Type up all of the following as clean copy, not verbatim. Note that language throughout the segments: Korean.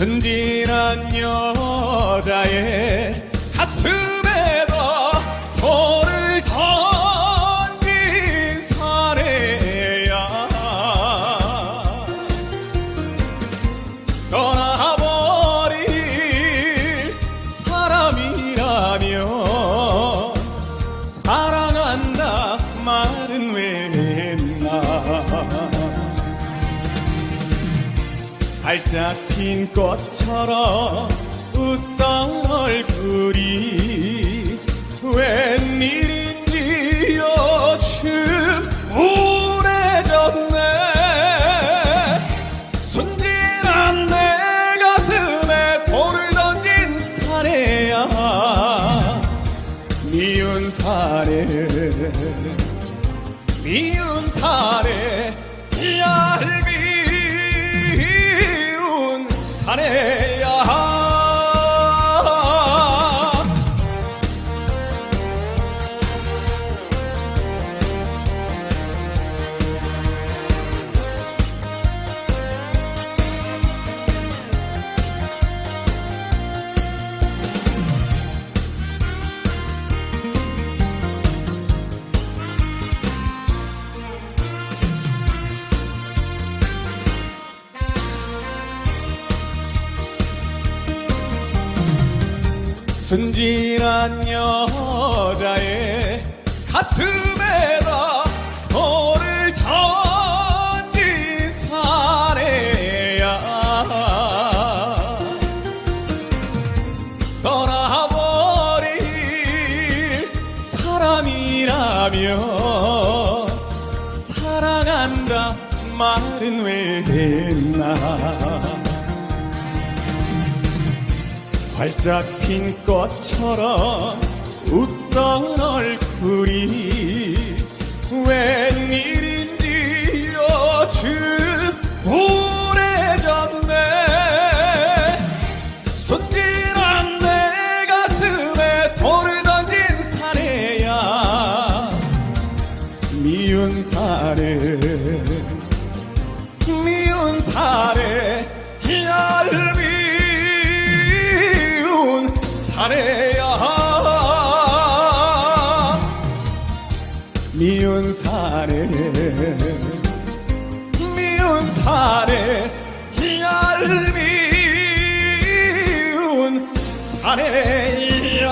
순진한 여자의 가슴에다 돌을 던진 사내야. 떠나버릴 사람이라면 사랑한다 말은 왜 했나. 활짝 핀 꽃처럼 웃던 얼굴이 웬일인지 요즘 우울해졌네. 순진한 내 가슴에 돌을 던진 사내야. 미운 사내 미운 사내 얄미운 사내야. 순진한 여자의 가슴에다 돌을 던진 사내야. 떠나버릴 사람이라면 사랑한다 말은 왜 했나. 활짝 핀 꽃처럼 웃던 얼굴이 웬일인지 요즘 우울해졌네. 순진한 내 가슴에 돌을 던진 사내야. 미운 사내 미운 사내 얄미운 사내야. 미운 사내 미운 사내 얄미운 사내야.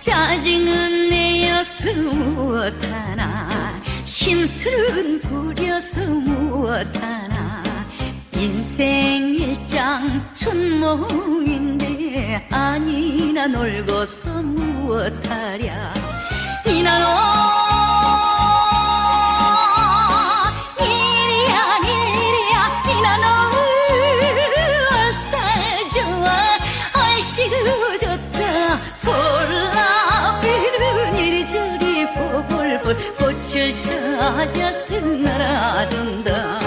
짜증은 내어서 무엇하나 힘술은 부려서 무엇하나. 인생 일장 춘몽인데 아니나 놀고서 무엇하랴. 이나 너 꽃을 찾아서 날아든다.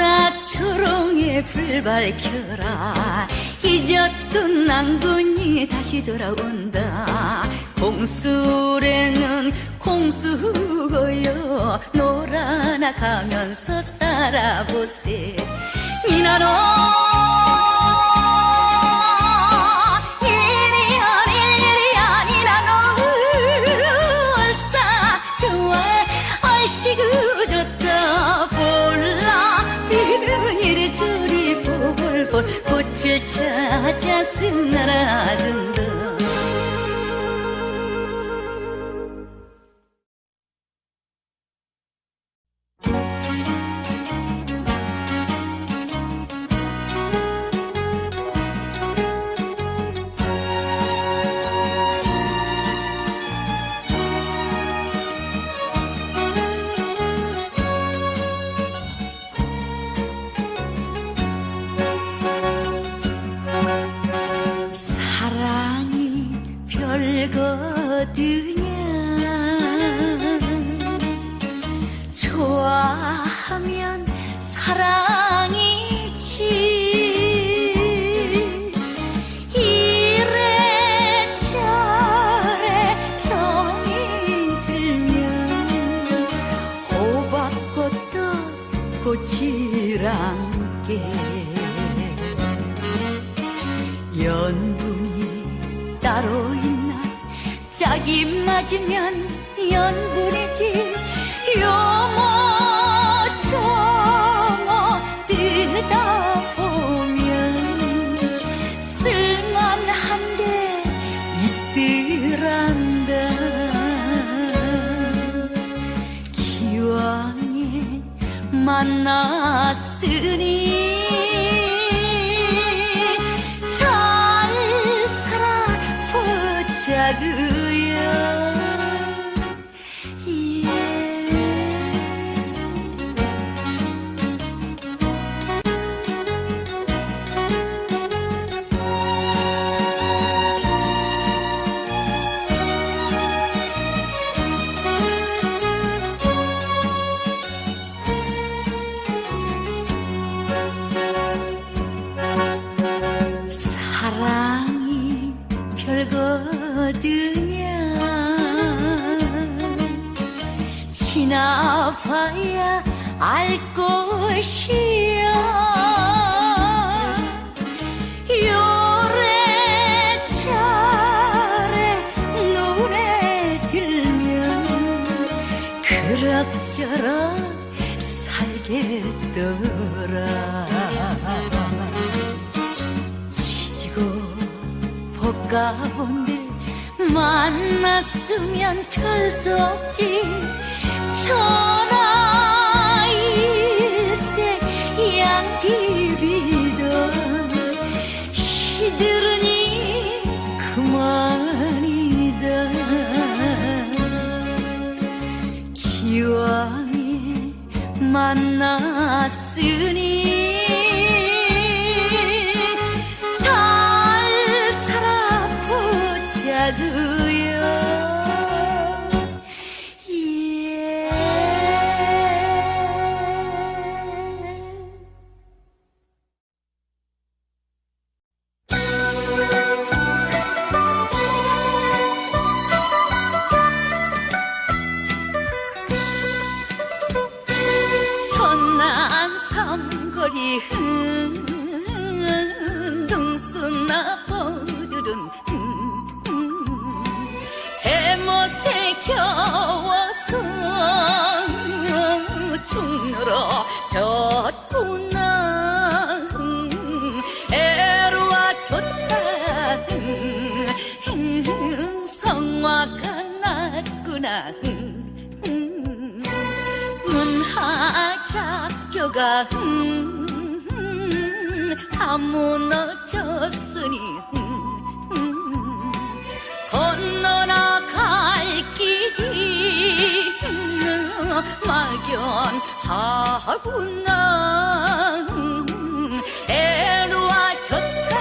청사초롱에 불 밝혀라. 잊었던 낭군이 다시 돌아온다. 공술에는 공수고요. 놀아나가면서 살아보세. 이나로 꽃을 찾아서 날아든다. 별거드냐 좋아하면 사랑이지 이래저래 정이 들면 호박꽃도 꽃이란게 연분이 따로 있나 짝이 맞으면 연분이지 요모 저모 뜨다 보면 쓸만한 게 있더란다 기왕에 만났으니 잘 살아보자구요 사랑이 별거드냐 지나봐야 알 것이야 요래저래 눈에 들면 그럭저럭 살겠더라 볶아본들 만났으면 별수 없지 천하일색 양귀비던 시들으니 그만이다 기왕에 만났으니 자구요 예. 천안 삼거리 흥둥수나 버들은 대못에 겨워서 죽느라 졌구나 애로와 좋다 성화가 났구나 문화작교가 다 무너졌으니 건너나갈 길이 막연하구나 애로와 좋다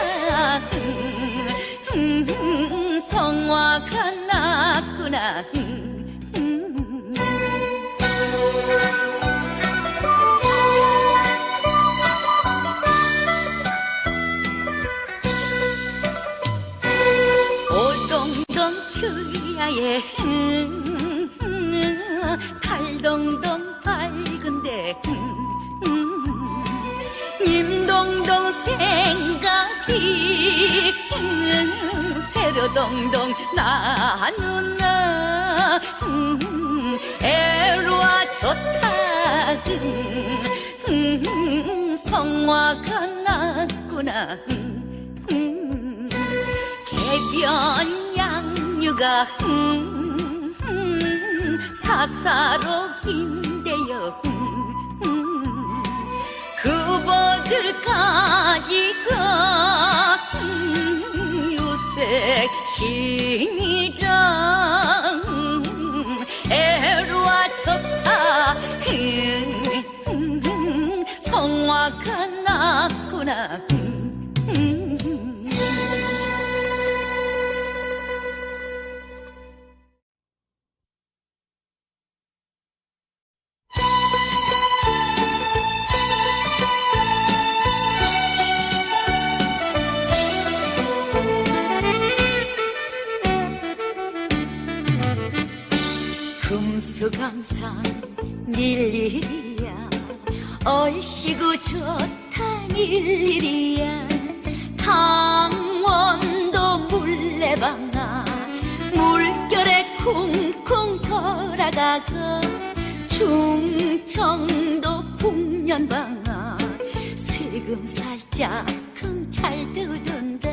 성화가 났구나 오동동 추야에 달동동 밝은데 님동동 생각이 새로동동 나누나 애로와 좋다 성화가 났구나 개변 양류가 사사롭긴데요 그 버들 가지가 유색 신이라 애로와 좋다 성화가 났구나 수수강산 일일이야 얼씨구 좋다 일일이야 강원도 물레방아 물결에 쿵쿵 돌아가고 충청도 풍년방아 슬금살짝쿵 잘 두둔다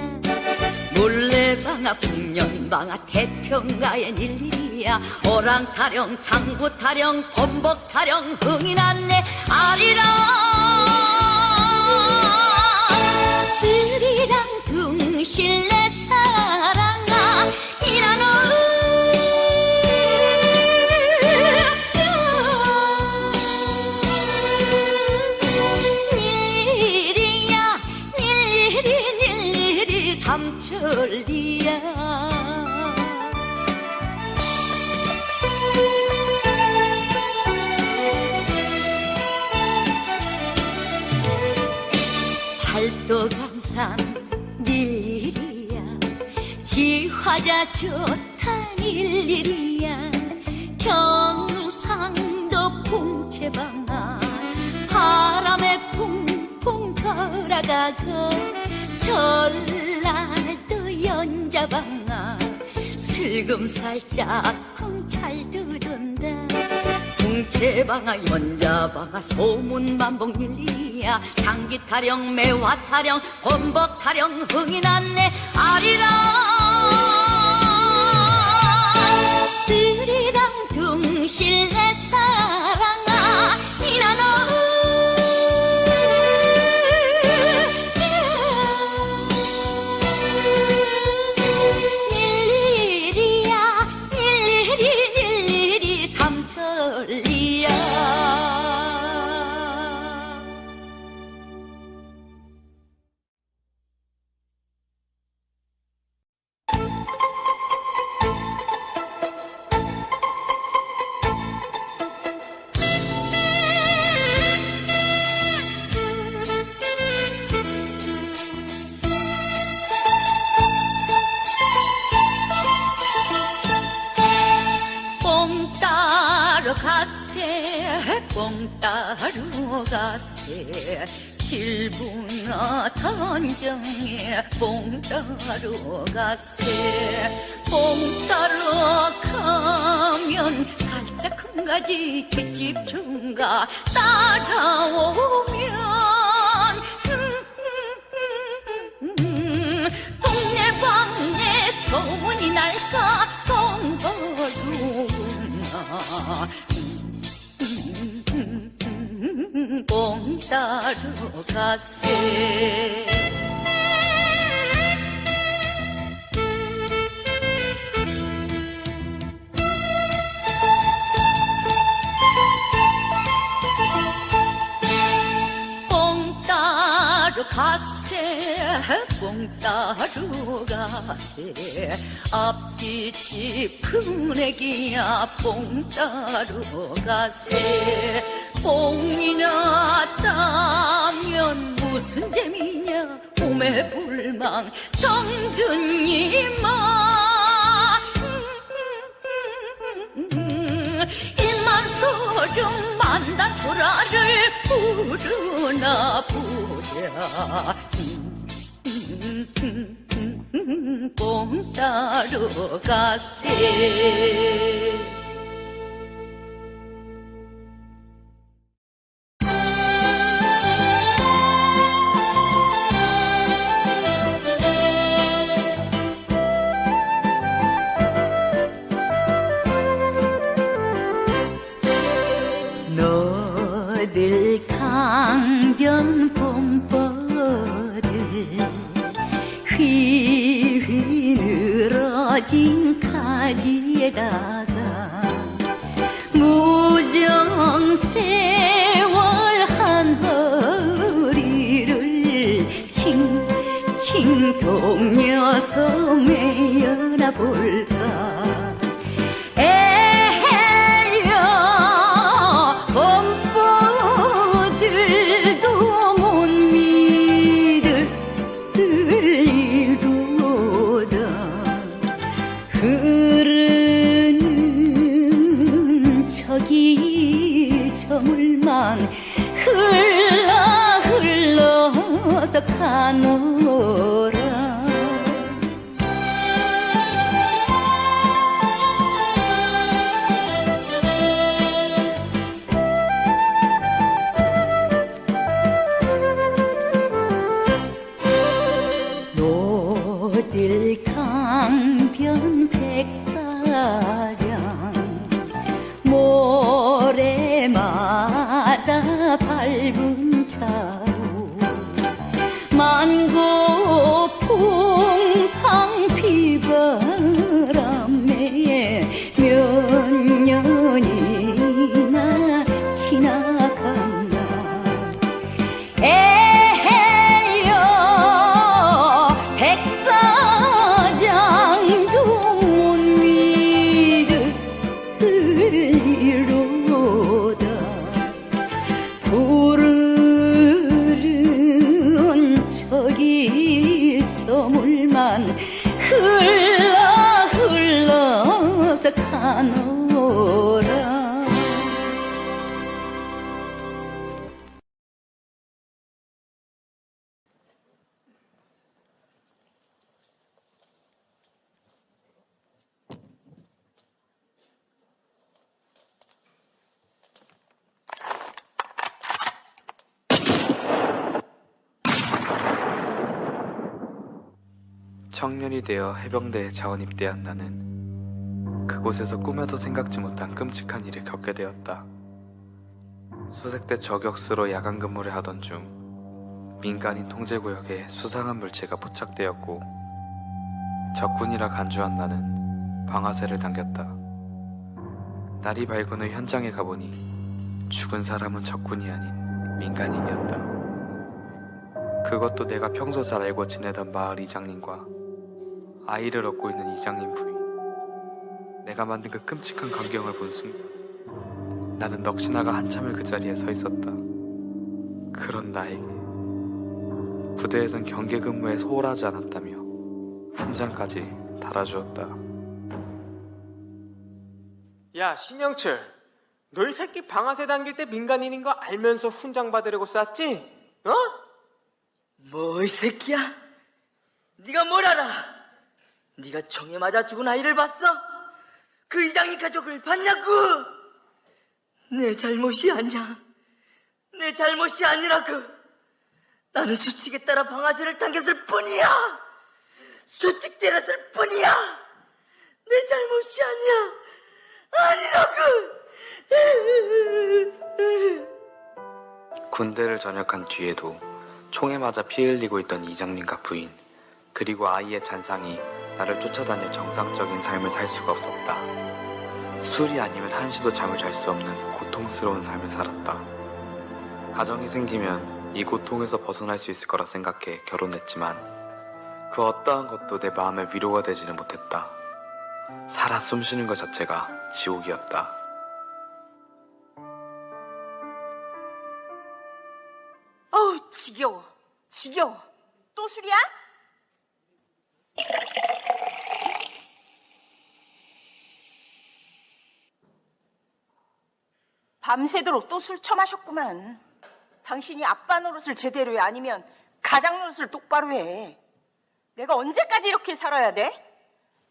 물레방아 풍년방아 태평가엔 일일이야 오랑타령 장구타령 범벅타령 흥이 났네 아리랑 스리랑 둥실내 사랑아 이라노 일일이야 일일이 삼천리야 팔도강산 일일이야 지화자 좋다 일일이야 경상도 풍채방아 바람에 쿵쿵 돌아가고 전라도 연자방아 슬금살짝쿵 잘 두둔다 풍채방아 연자방아 소문만복 일일이야 장기타령 매화타령 범벅타령 흥이 났네 아리랑 스리랑 둥실내 사랑아 이라노 일일이야 일일이 삼천리야 뽕 따러 가세 길부나 단정에 뽕 따러 가세 뽕 따러 가면 살짝 큰 가지 뒷집 중가 따라오면 동네방네 소문이 날까 성거루구나 뽕 따러 가세 뽕 따러 가세 뽕 따러 가세 앞뒤집 큰 애기야 뽕 따러 가세 뽕이나 따면 무슨 재미냐 오매불망 정든이마 일만소름 만단소라를 부르나 보자 뽕 따러 가세 너들 강변 봄벌을 휘휘 늘어진 가지에다가 무정 세월 한 허리를 칭칭 동여서 매여나 볼까 봄보들도 못 믿을 일로다 흐르는 저기 저 물만 흘러서 가노라. 노들 강변 백사장 모래마다 밟은 차로 만고 풍상 비바람에 몇 년이나 지나갔나. 에헤여 백사장도 못 믿으리로다. 푸르른 저기 저 물만 흘러서 가노라. 청년이 되어 해병대에 자원 입대한 나는 그곳에서 꿈에도 생각지 못한 끔찍한 일을 겪게 되었다. 수색대 저격수로 야간 근무를 하던 중 민간인 통제구역에 수상한 물체가 포착되었고 적군이라 간주한 나는 방아쇠를 당겼다. 날이 밝은 후 현장에 가보니 죽은 사람은 적군이 아닌 민간인이었다. 그것도 내가 평소 잘 알고 지내던 마을 이장님과 아이를 얻고 있는 이장님 부인. 내가 만든 그 끔찍한 광경을 본 순간 나는 넋이 나가 한참을 그 자리에 서 있었다. 그런 나에게 부대에선 경계 근무에 소홀하지 않았다며 훈장까지 달아주었다. 야, 신영철, 너 이 새끼 방아쇠 당길 때 민간인인 거 알면서 훈장 받으려고 쐈지? 어? 뭐 이 새끼야? 네가 뭘 알아? 네가 총에 맞아 죽은 아이를 봤어? 그 이장님 가족을 봤냐고? 내 잘못이 아니야. 내 잘못이 아니라고. 나는 수칙에 따라 방아쇠를 당겼을 뿐이야. 수칙 때렸을 뿐이야. 내 잘못이 아니야. 아니라고. 군대를 전역한 뒤에도 총에 맞아 피 흘리고 있던 이장님과 부인, 그리고 아이의 잔상이 나를 쫓아다녀 정상적인 삶을 살 수가 없었다. 술이 아니면 한시도 잠을 잘 수 없는 고통스러운 삶을 살았다. 가정이 생기면 이 고통에서 벗어날 수 있을 거라 생각해 결혼했지만 그 어떠한 것도 내 마음의 위로가 되지는 못했다. 살아 숨쉬는 것 자체가 지옥이었다. 어우, 지겨워. 또 술이야? 밤새도록 또 술 처마셨구만. 당신이 아빠 노릇을 제대로 해, 아니면 가장 노릇을 똑바로 해. 내가 언제까지 이렇게 살아야 돼?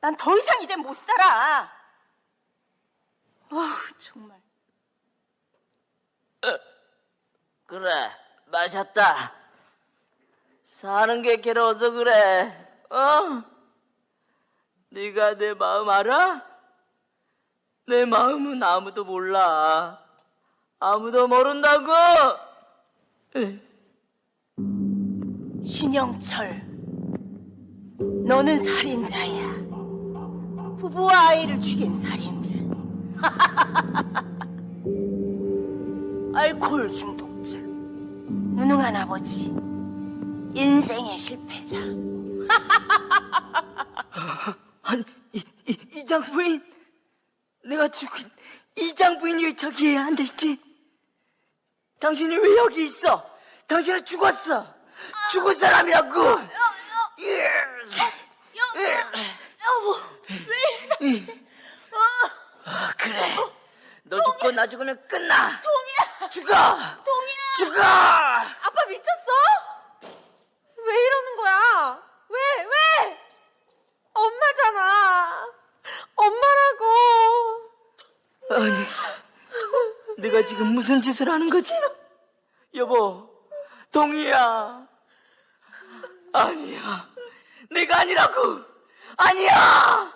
난 더 이상 이젠 못 살아. 정말. 그래, 마셨다. 사는 게 괴로워서 그래. 네가 내 마음 알아? 내 마음은 아무도 몰라. 아무도 모른다고. 신영철, 너는 살인자야. 부부와 아이를 죽인 살인자. 알코올 중독자, 무능한 아버지, 인생의 실패자. 아니, 이장 부인, 내가 죽은 이장 부인이 왜 저기에 앉아있지? 당신이 왜 여기 있어? 당신은 죽었어. 죽은 사람이라고. 여보, 왜 이래? 그래, 너 죽고 난 나 죽으면 끝나. 동이야! 죽어. 동이야! 죽어. 아빠 미쳤어? 왜 이러는 거야? 왜? 엄마잖아. 엄마라고. 아니, 네가 지금 무슨 짓을 하는 거지? 여보, 동이야. 아니야, 내가 아니라고. 아니야.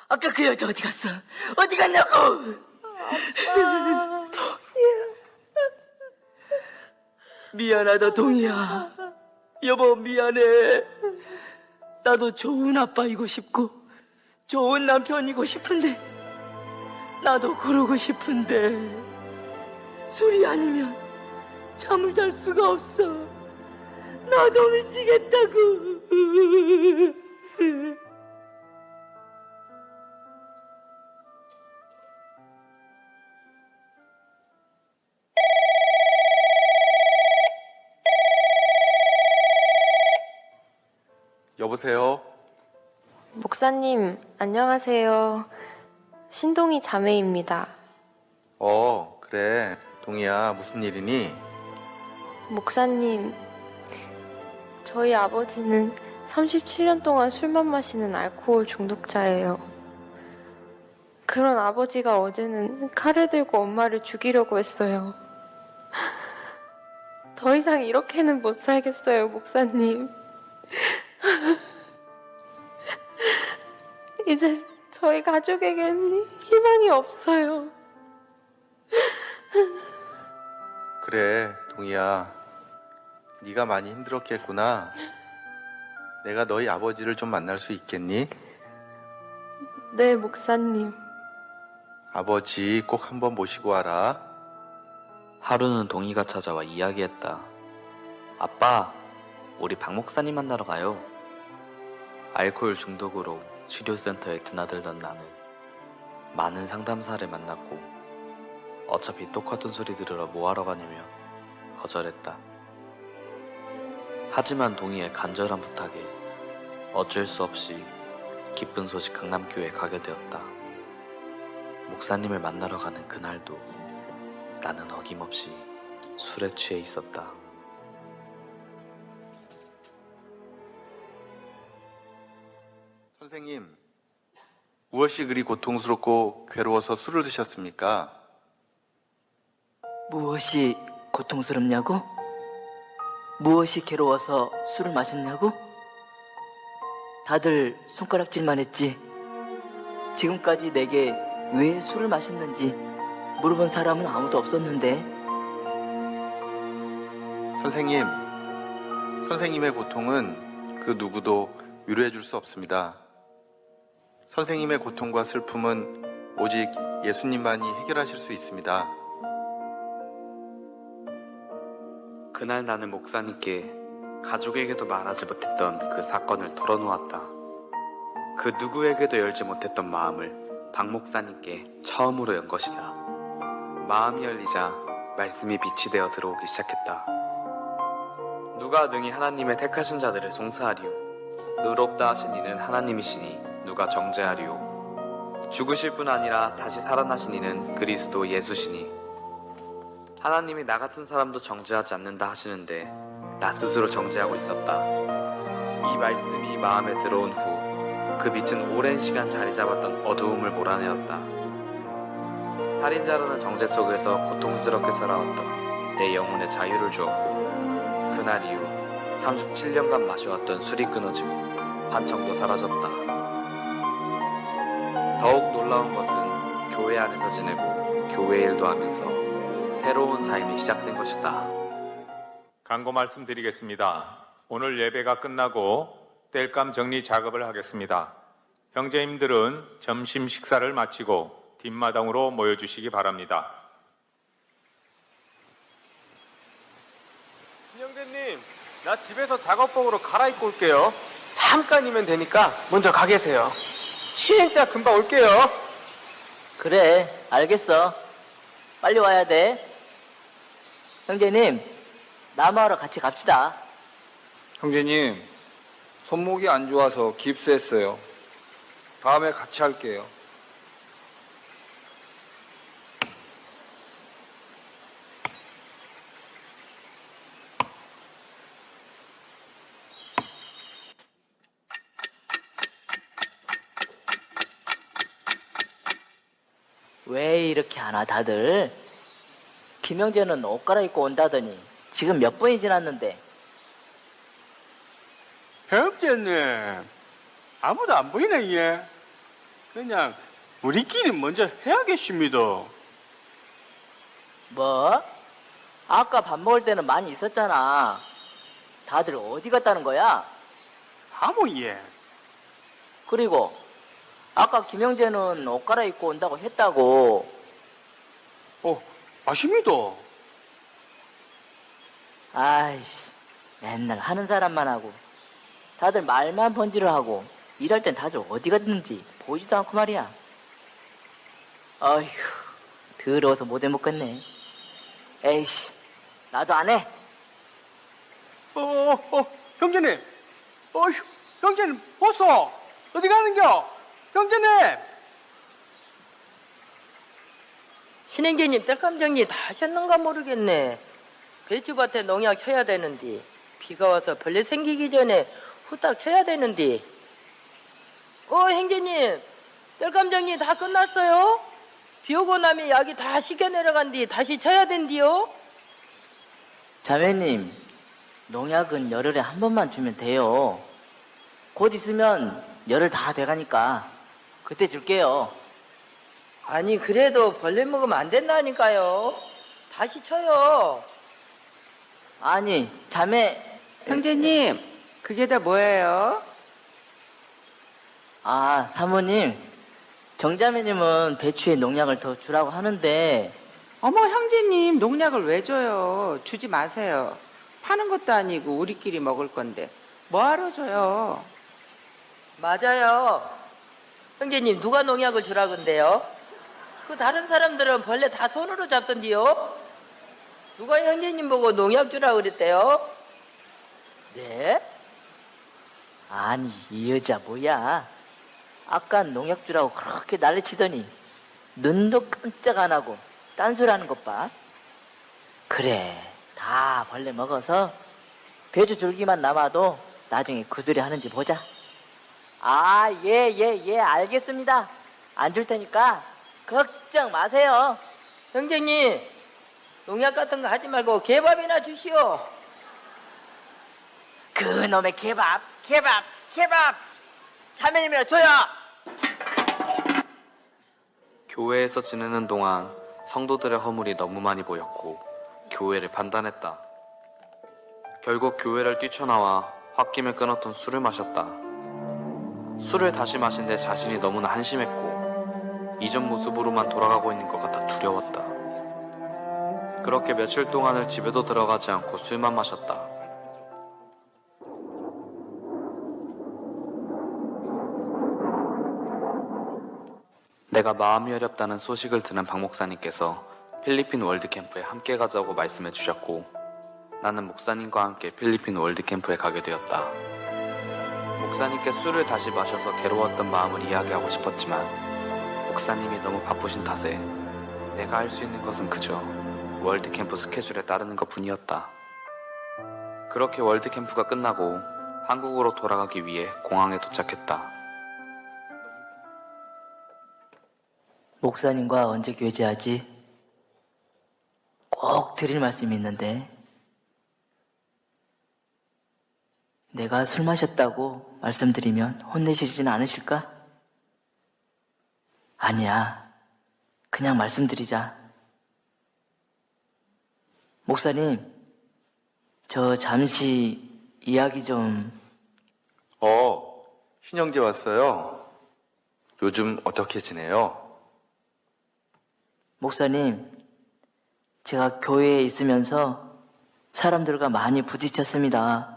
아까 그 여자 어디 갔어? 어디 갔냐고. 동이야. 미안하다, 동이야. 여보, 미안해. 나도 좋은 아빠이고 싶고 좋은 남편이고 싶은데, 나도 그러고 싶은데 술이 아니면 잠을 잘 수가 없어. 나도 미치겠다고. 여보세요? 목사님, 안녕하세요. 신동희 자매입니다. 그래. 동희야, 무슨 일이니? 목사님, 저희 아버지는 37년 동안 술만 마시는 알코올 중독자예요. 그런 아버지가 어제는 칼을 들고 엄마를 죽이려고 했어요. 더 이상 이렇게는 못 살겠어요, 목사님. 이제 저희 가족에게는 희망이 없어요. 그래, 동희야. 네가 많이 힘들었겠구나. 내가 너희 아버지를 좀 만날 수 있겠니? 네, 목사님. 아버지 꼭 한번 모시고 와라. 하루는 동희가 찾아와 이야기했다. 아빠, 우리 박 목사님 만나러 가요. 알코올 중독으로 치료센터에 드나들던 나는 많은 상담사를 만났고 어차피 똑같은 소리 들으러 뭐하러 가냐며 거절했다. 하지만 동희의 간절한 부탁에 어쩔 수 없이 기쁜 소식 강남교회에 가게 되었다. 목사님을 만나러 가는 그날도 나는 어김없이 술에 취해 있었다. 선생님, 무엇이 그리 고통스럽고 괴로워서 술을 드셨습니까? 무엇이 고통스럽냐고? 무엇이 괴로워서 술을 마셨냐고? 다들 손가락질만 했지. 지금까지 내게 왜 술을 마셨는지 물어본 사람은 아무도 없었는데. 선생님의 고통은 그 누구도 위로해 줄 수 없습니다. 선생님의 고통과 슬픔은 오직 예수님만이 해결하실 수 있습니다. 그날 나는 목사님께 가족에게도 말하지 못했던 그 사건을 털어놓았다. 그 누구에게도 열지 못했던 마음을 박 목사님께 처음으로 연 것이다. 마음이 열리자 말씀이 빛이 되어 들어오기 시작했다. 누가 능히 하나님의 택하신 자들을 송사하리요? 의롭다 하신 이는 하나님이시니 누가 정죄하리요? 죽으실 뿐 아니라 다시 살아나신 이는 그리스도 예수시니 하나님이 나 같은 사람도 정죄하지 않는다 하시는데 나 스스로 정죄하고 있었다. 이 말씀이 마음에 들어온 후 그 빛은 오랜 시간 자리 잡았던 어두움을 몰아내었다. 살인자라는 정죄 속에서 고통스럽게 살아왔던 내 영혼에 자유를 주었고 그날 이후 37년간 마셔왔던 술이 끊어지고 환청도 사라졌다. 더욱 놀라운 것은 교회 안에서 지내고 교회 일도 하면서 새로운 삶이 시작된 것이다. 간고 말씀드리겠습니다. 오늘 예배가 끝나고 땔감 정리 작업을 하겠습니다. 형제님들은 점심 식사를 마치고 뒷마당으로 모여주시기 바랍니다. 형제님, 나 집에서 작업복으로 갈아입고 올게요. 잠깐이면 되니까 먼저 가 계세요. 진짜 금방 올게요. 그래, 알겠어. 빨리 와야 돼. 형제님, 남하러 같이 갑시다. 형제님, 손목이 안 좋아서 깁스했어요. 다음에 같이 할게요. 왜 이렇게 하나 다들? 김영재는 옷 갈아입고 온다더니 지금 몇 번이 지났는데. 형제님, 아무도 안 보이네, 얘. 그냥 우리끼리 먼저 해야겠습니다. 뭐? 아까 밥 먹을 때는 많이 있었잖아. 다들 어디 갔다는 거야? 아무 얘. 그리고 아까 김영재는 옷 갈아입고 온다고 했다고. 아십니다. 아이씨, 맨날 하는 사람만 하고 다들 말만 번지를 하고 일할 땐 다들 어디 갔는지 보이지도 않고 말이야. 어휴, 더러워서 못 해먹겠네. 에이씨, 나도 안 해. 형제님. 형제님, 어서. 어디 가는겨? 형제님. 신행제님 땔감 정리 다 하셨는가 모르겠네. 배추밭에 농약 쳐야 되는데 비가 와서 벌레 생기기 전에 후딱 쳐야 되는데. 행제님 땔감 정리 다 끝났어요? 비 오고 나면 약이 다 식겨 내려간 뒤 다시 쳐야 된디요? 자매님, 농약은 열흘에 한 번만 주면 돼요. 곧 있으면 열흘 다 돼가니까 그때 줄게요. 아니 그래도 벌레 먹으면 안 된다니까요. 다시 쳐요. 아니, 자매. 형제님, 그게 다 뭐예요? 아, 사모님. 정자매님은 배추에 농약을 더 주라고 하는데. 어머, 형제님, 농약을 왜 줘요? 주지 마세요. 파는 것도 아니고 우리끼리 먹을 건데 뭐하러 줘요? 맞아요. 형제님 누가 농약을 주라 건데요? 그 다른 사람들은 벌레 다 손으로 잡던디요? 누가 형제님 보고 농약 주라 그랬대요? 네? 아니, 이 여자 뭐야? 아까 농약 주라고 그렇게 난리치더니 눈도 깜짝 안 하고 딴소리하는 것 봐. 그래, 다 벌레 먹어서 배추 줄기만 남아도 나중에 그 소리 하는지 보자. 아, 예, 알겠습니다. 안 줄 테니까 걱정 마세요. 형제님 농약 같은 거 하지 말고 개밥이나 주시오. 그놈의 개밥. 자매님이라 줘요. 교회에서 지내는 동안 성도들의 허물이 너무 많이 보였고 교회를 판단했다. 결국 교회를 뛰쳐나와 홧김에 끊었던 술을 마셨다. 술을 다시 마신 내 자신이 너무나 한심했고 이전 모습으로만 돌아가고 있는 것 같아 두려웠다. 그렇게 며칠 동안을 집에도 들어가지 않고 술만 마셨다. 내가 마음이 어렵다는 소식을 들은 박 목사님께서 필리핀 월드캠프에 함께 가자고 말씀해 주셨고 나는 목사님과 함께 필리핀 월드캠프에 가게 되었다. 목사님께 술을 다시 마셔서 괴로웠던 마음을 이야기하고 싶었지만 목사님이 너무 바쁘신 탓에 내가 할 수 있는 것은 그저 월드캠프 스케줄에 따르는 것뿐이었다. 그렇게 월드캠프가 끝나고 한국으로 돌아가기 위해 공항에 도착했다. 목사님과 언제 교제하지? 꼭 드릴 말씀이 있는데. 내가 술 마셨다고 말씀드리면 혼내시진 않으실까? 아니야. 그냥 말씀드리자. 목사님, 저 잠시 이야기 좀. 신영재 왔어요. 요즘 어떻게 지내요? 목사님, 제가 교회에 있으면서 사람들과 많이 부딪혔습니다.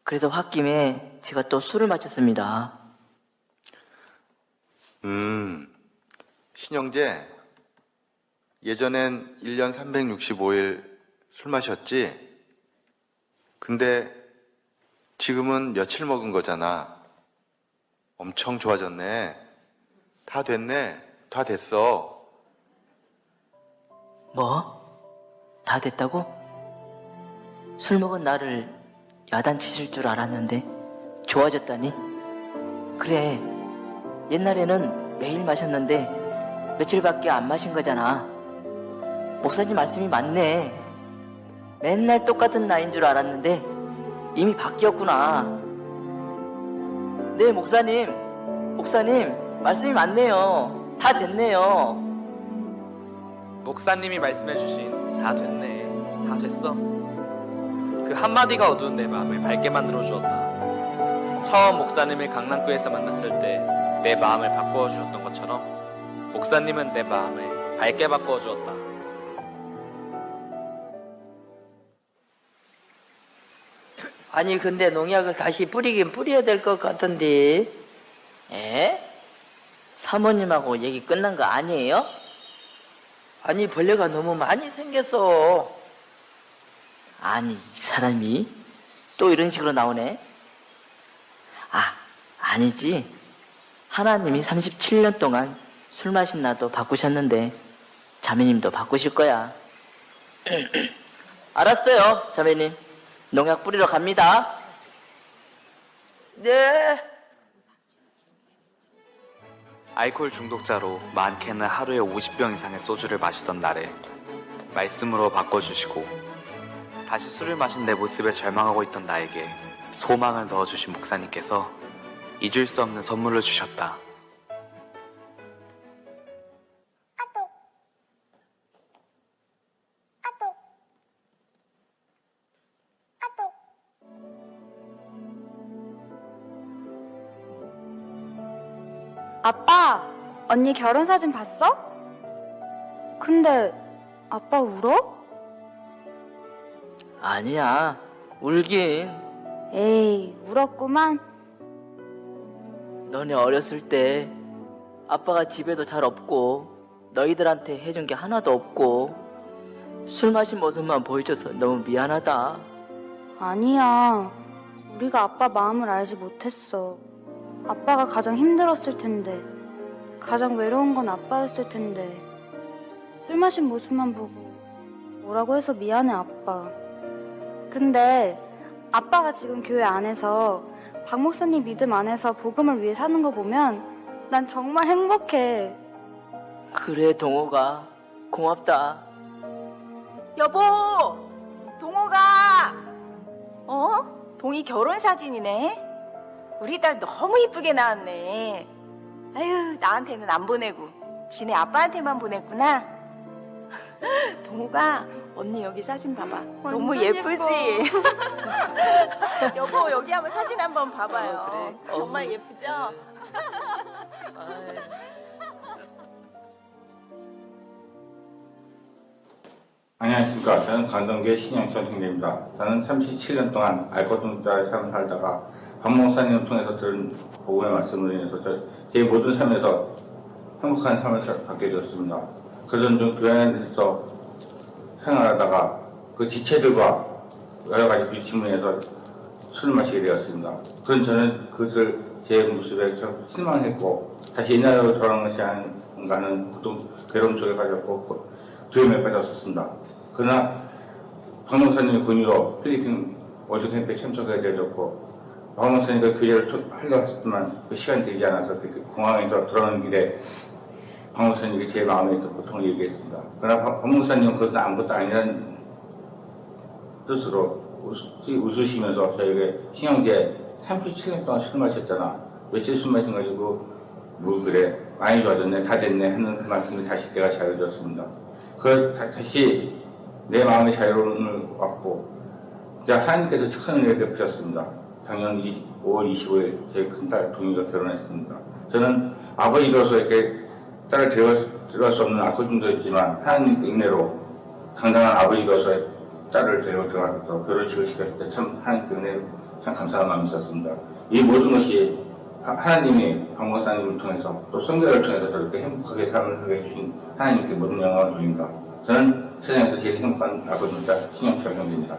그래서 홧김에 제가 또 술을 마셨습니다. 신영재, 예전엔 1년 365일 술 마셨지? 근데 지금은 며칠 먹은 거잖아. 엄청 좋아졌네. 다 됐네. 다 됐어. 뭐? 다 됐다고? 술 먹은 나를 야단치실 줄 알았는데 좋아졌다니? 그래, 옛날에는 매일 마셨는데 며칠밖에 안 마신 거잖아. 목사님 말씀이 맞네. 맨날 똑같은 나이인 줄 알았는데 이미 바뀌었구나. 네, 목사님 말씀이 맞네요. 다 됐네요. 목사님이 말씀해주신 다 됐네, 다 됐어. 그 한마디가 어두운 내 마음을 밝게 만들어 주었다. 처음 목사님을 강남교회에서 만났을 때 내 마음을 바꾸어 주셨던 것처럼 목사님은 내 마음을 밝게 바꾸어 주었다. 아니 근데 농약을 다시 뿌리긴 뿌려야 될 것 같던데. 에? 사모님하고 얘기 끝난 거 아니에요? 아니 벌레가 너무 많이 생겼어. 아니, 이 사람이 또 이런 식으로 나오네. 아니지. 하나님이 37년 동안 술 마신 나도 바꾸셨는데 자매님도 바꾸실 거야. 알았어요, 자매님. 농약 뿌리러 갑니다. 네. 알코올 중독자로 많게는 하루에 50병 이상의 소주를 마시던 나를 말씀으로 바꿔주시고 다시 술을 마신 내 모습에 절망하고 있던 나에게 소망을 넣어주신 목사님께서 잊을 수 없는 선물을 주셨다. 아빠, 언니 결혼 사진 봤어? 근데 아빠 울어? 아니야, 울긴. 에이, 울었구만. 너네 어렸을 때 아빠가 집에도 잘 없고 너희들한테 해준 게 하나도 없고 술 마신 모습만 보여줘서 너무 미안하다. 아니야, 우리가 아빠 마음을 알지 못했어. 아빠가 가장 힘들었을 텐데, 가장 외로운 건 아빠였을 텐데, 술 마신 모습만 보고 뭐라고 해서 미안해, 아빠. 근데 아빠가 지금 교회 안에서 박 목사님 믿음 안에서 복음을 위해 사는 거 보면 난 정말 행복해. 그래, 동호가 고맙다. 여보, 동호가 동희 결혼 사진이네. 우리 딸 너무 이쁘게 나왔네. 아유, 나한테는 안 보내고 지네 아빠한테만 보냈구나. 동호가 언니 여기 사진 봐봐. 너무 예쁘지? 여보, 여기 한번 사진 한번 봐봐요. 그래. 정말 예쁘죠? 안녕하십니까. 저는 관동계 신영천 총재입니다. 저는 37년 동안 알코올 중독자의 삶을 살다가 박 목사님을 통해서 들은 복음의 말씀으로 인해서 제 모든 삶에서 행복한 삶을 갖게 되었습니다. 그런 중 교회 안에서 생활하다가 그 지체들과 여러 가지 부딪힘으로 인해서 술을 마시게 되었습니다. 그런 저는 그것을 제 모습에 참 실망했고 다시 옛날로 돌아가는 것이 아닌가 하는 괴로움 속에 빠졌고 두려움에 빠졌었습니다. 그러나 박 목사님의 권유로 필리핀 월드캠프에 참석하게 되었고 박 목사님과 교제를 하려고 했지만 그 시간이 되지 않아서 공항에서 돌아오는 길에 박 목사님께 제 마음에 있던 고통을 얘기했습니다. 그러나 박 목사님은 그것은 아무것도 아니라는 뜻으로 웃으시면서 저에게 신영재 37년 동안 술 마셨잖아. 며칠 술 마신 가지고 뭐 그래 많이 좋아졌네 다 됐네 하는 말씀을 다시 내가 잘해줬습니다. 그걸 다시 내 마음의 자유로움을 얻고 하나님께서 축하는 일을 베푸셨습니다. 작년 5월 25일 제 큰딸 동희가 결혼했습니다. 저는 아버지로서 이렇게 딸을 데려갈 수 없는 알코올 중독이었지만 하나님 은혜로 당당한 아버지로서 딸을 데려가서 결혼식을 시켰을 때 참 하나님께 은혜로 참 감사한 마음이 있었습니다. 이 모든 것이 하나님이 박 목사님을 통해서 또 성교를 통해서 저렇게 행복하게 삶을 하게 해주신 하나님께 모든 영광을 돌립니다. 저는 세상에서 제일 행복한 알코올 중독자 신영철 형제입니다.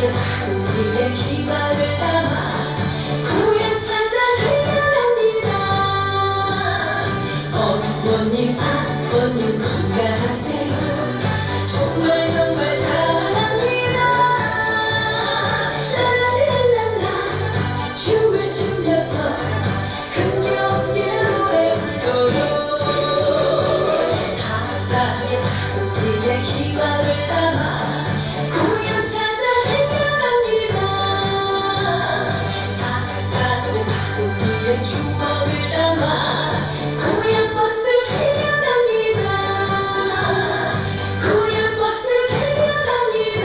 바닥에 우리의 희망을 담아 고향 찾아 달려갑니다. 어머님 아버님 건강하세요. 정말 정말 사랑합니다. 랄랄랄랄라 춤을 추면서 흥겹게 노래 불러요. 사랑의 우리의 희망을 담아 고향 찾아 달려갑니다. 사랑의 우리의 추억을 담아 고향 버스 달려갑니다. 고향 버스 달려갑니다.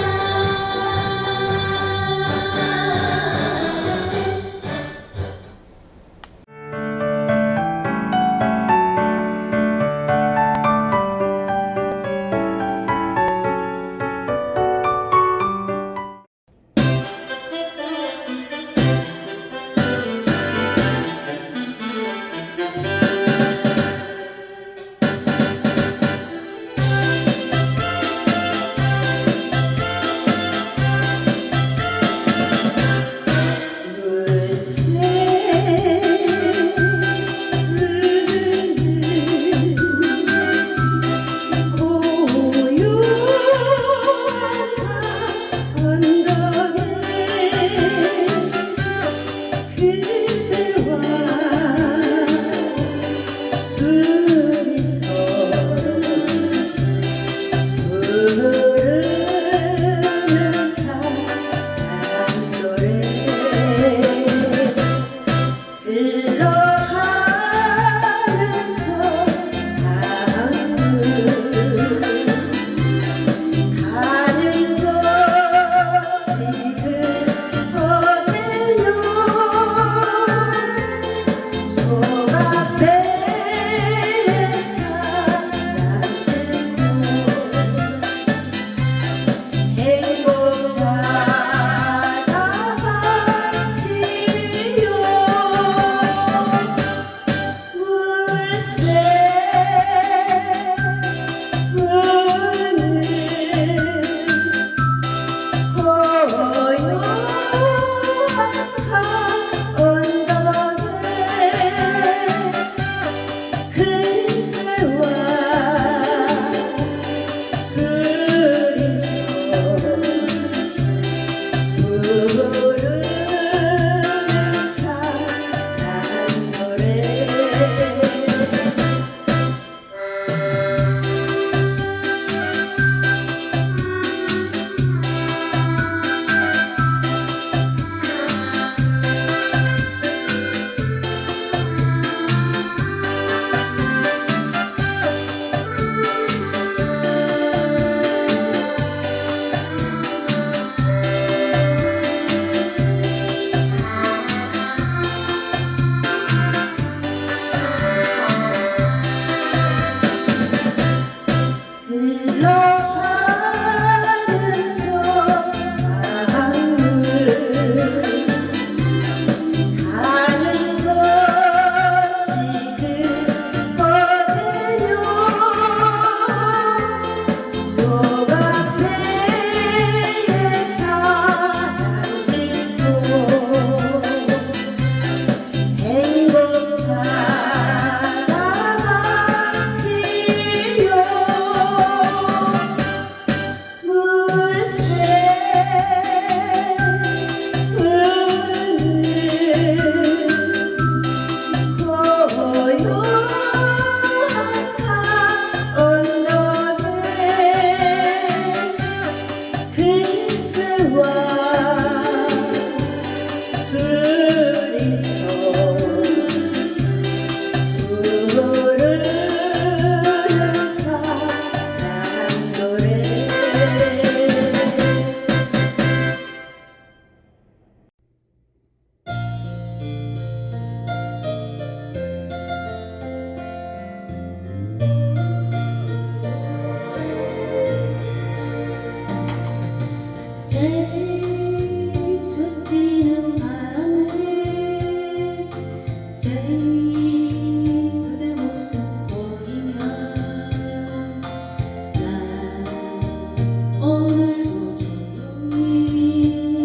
오늘도 종종이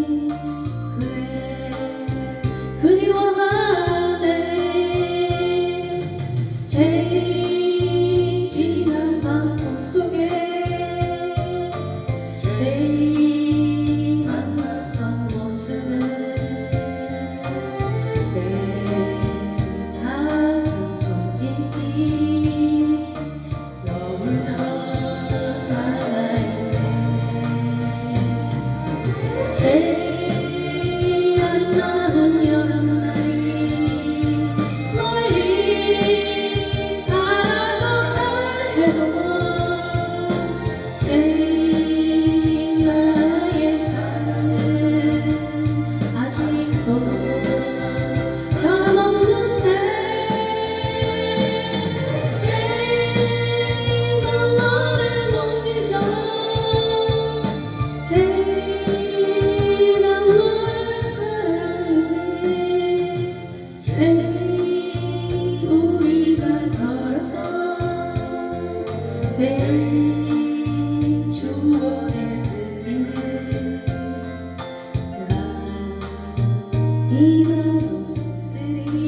이마도 씁쓸히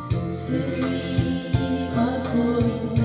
씁쓸히 걷고 있네.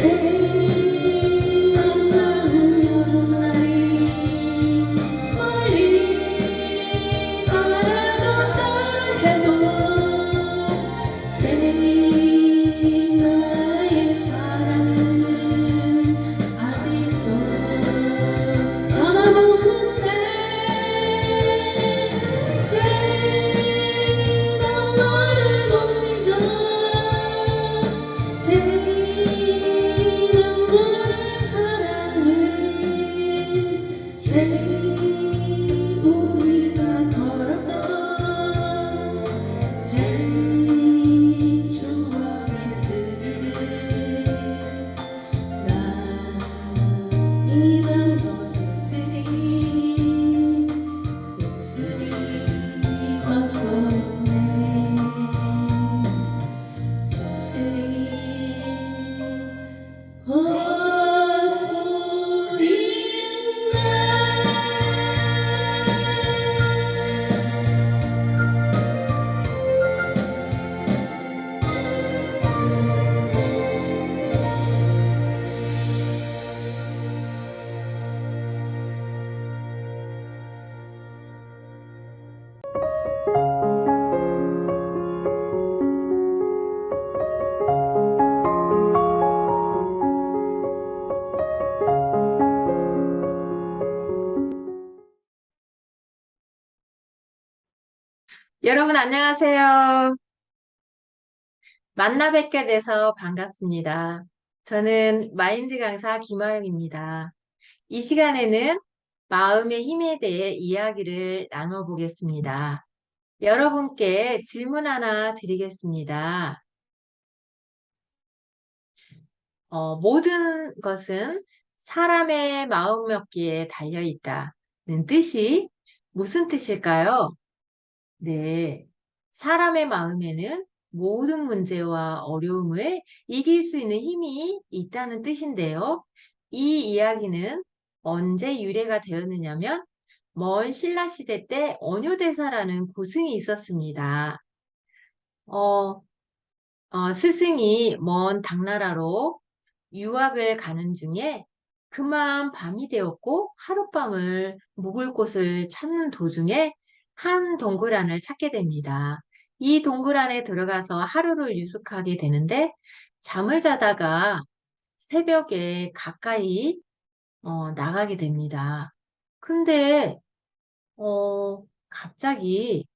제일 아름다운 여름날이 멀리 사라졌다 해도 제일 나의 사랑은 아직도 변함없는데 제일 난 너를 못 잊어 제일 우리가 걸었던 제일 추억의 길 난 이 밤도 씁쓸히 씁쓸히 걷고 있네. 씁쓸히 걷고 여러분 안녕하세요. 만나 뵙게 돼서 반갑습니다. 저는 마인드 강사 김아영입니다. 이 시간에는 마음의 힘에 대해 이야기를 나눠보겠습니다. 여러분께 질문 하나 드리겠습니다. 모든 것은 사람의 마음먹기에 달려있다는 뜻이 무슨 뜻일까요? 네, 사람의 마음에는 모든 문제와 어려움을 이길 수 있는 힘이 있다는 뜻인데요. 이 이야기는 언제 유래가 되었느냐면 먼 신라시대 때 언효대사라는 고승이 있었습니다. 스승이 먼 당나라로 유학을 가는 중에 그만 밤이 되었고 하룻밤을 묵을 곳을 찾는 도중에 한 동굴 안을 찾게 됩니다. 이 동굴 안에 들어가서 하루를 유숙하게 되는데 잠을 자다가 새벽에 가까이 나가게 됩니다. 근데 갑자기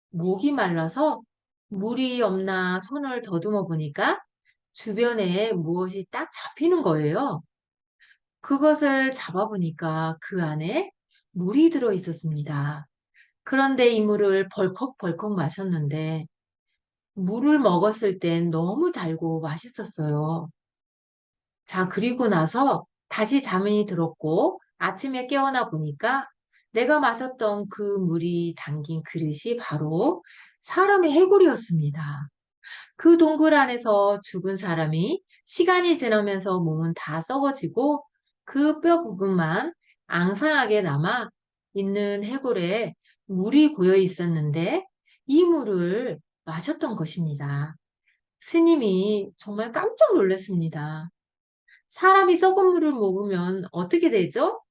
목이 말라서 물이 없나 손을 더듬어 보니까 주변에 무엇이 딱 잡히는 거예요. 그것을 잡아보니까 그 안에 물이 들어 있었습니다. 그런데 이 물을 벌컥벌컥 마셨는데 물을 먹었을 땐 너무 달고 맛있었어요. 자, 그리고 나서 다시 잠이 들었고 아침에 깨어나 보니까 내가 마셨던 그 물이 담긴 그릇이 바로 사람의 해골이었습니다. 그 동굴 안에서 죽은 사람이 시간이 지나면서 몸은 다 썩어지고 그 뼈 부분만 앙상하게 남아 있는 해골에 물이 고여 있었는데 이 물을 마셨던 것입니다. 스님이 정말 깜짝 놀랐습니다. 사람이 썩은 물을 먹으면 어떻게 되죠?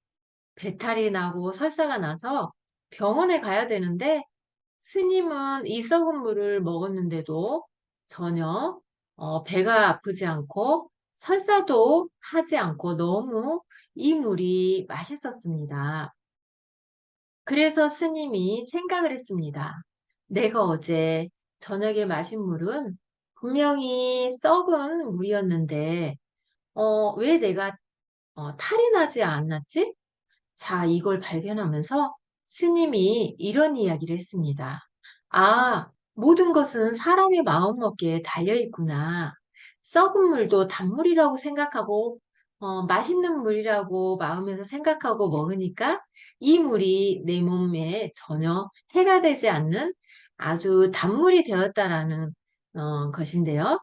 배탈이 나고 설사가 나서 병원에 가야 되는데 스님은 이 썩은 물을 먹었는데도 전혀 배가 아프지 않고 설사도 하지 않고 너무 이 물이 맛있었습니다. 그래서 스님이 생각을 했습니다. 내가 어제 저녁에 마신 물은 분명히 썩은 물이었는데 왜 내가 탈이 나지 않았지? 자, 이걸 발견하면서 스님이 이런 이야기를 했습니다. 아, 모든 것은 사람의 마음먹기에 달려 있구나. 썩은 물도 단물이라고 생각하고, 맛있는 물이라고 마음에서 생각하고 먹으니까 이 물이 내 몸에 전혀 해가 되지 않는 아주 단물이 되었다라는 것인데요.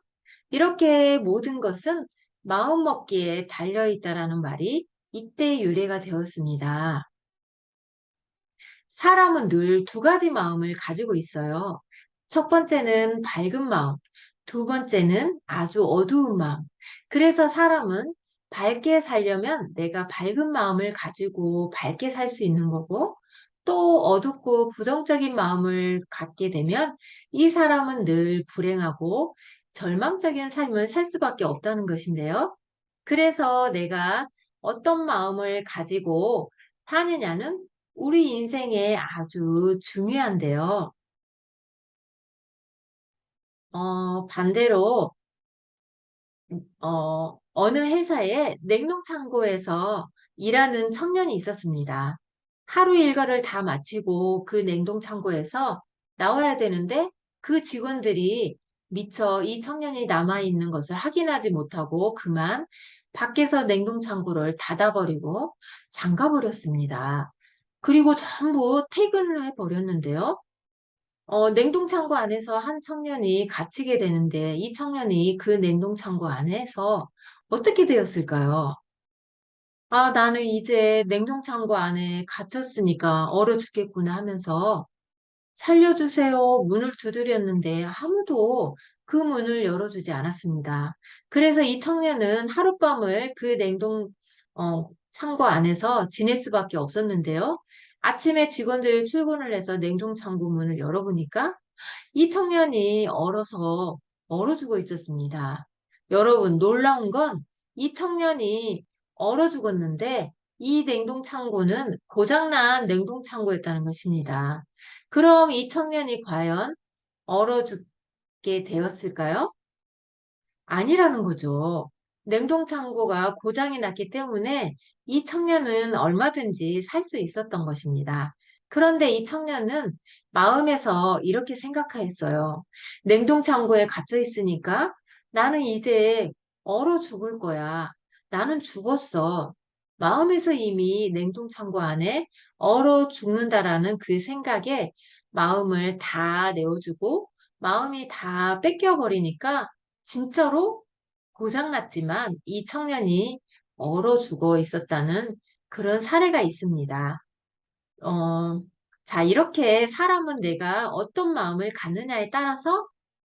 이렇게 모든 것은 마음먹기에 달려 있다라는 말이 이때 유래가 되었습니다. 사람은 늘 두 가지 마음을 가지고 있어요. 첫 번째는 밝은 마음, 두 번째는 아주 어두운 마음. 그래서 사람은 밝게 살려면 내가 밝은 마음을 가지고 밝게 살 수 있는 거고, 또 어둡고 부정적인 마음을 갖게 되면 이 사람은 늘 불행하고 절망적인 삶을 살 수밖에 없다는 것인데요. 그래서 내가 어떤 마음을 가지고 사느냐는 우리 인생에 아주 중요한데요. 반대로, 어느 회사에 냉동창고에서 일하는 청년이 있었습니다. 하루 일과를 다 마치고 그 냉동창고에서 나와야 되는데 그 직원들이 미처 이 청년이 남아있는 것을 확인하지 못하고 그만 밖에서 냉동창고를 닫아버리고 잠가버렸습니다. 그리고 전부 퇴근을 해버렸는데요. 냉동창고 안에서 한 청년이 갇히게 되는데 이 청년이 그 냉동창고 안에서 어떻게 되었을까요? 아, 나는 이제 냉동창고 안에 갇혔으니까 얼어 죽겠구나 하면서 살려주세요. 문을 두드렸는데 아무도 그 문을 열어주지 않았습니다. 그래서 이 청년은 하룻밤을 그 창고 안에서 지낼 수밖에 없었는데요. 아침에 직원들이 출근을 해서 냉동창고 문을 열어보니까 이 청년이 얼어 죽어 있었습니다. 여러분, 놀라운 건 이 청년이 얼어 죽었는데 이 냉동창고는 고장난 냉동창고였다는 것입니다. 그럼 이 청년이 과연 얼어 죽게 되었을까요? 아니라는 거죠. 냉동창고가 고장이 났기 때문에 이 청년은 얼마든지 살 수 있었던 것입니다. 그런데 이 청년은 마음에서 이렇게 생각하였어요. 냉동창고에 갇혀 있으니까 나는 이제 얼어 죽을 거야. 나는 죽었어. 마음에서 이미 냉동창고 안에 얼어 죽는다라는 그 생각에 마음을 다 내어주고 마음이 다 뺏겨버리니까 진짜로 고장났지만 이 청년이 얼어 죽어 있었다는 그런 사례가 있습니다. 어, 자, 이렇게 사람은 내가 어떤 마음을 갖느냐에 따라서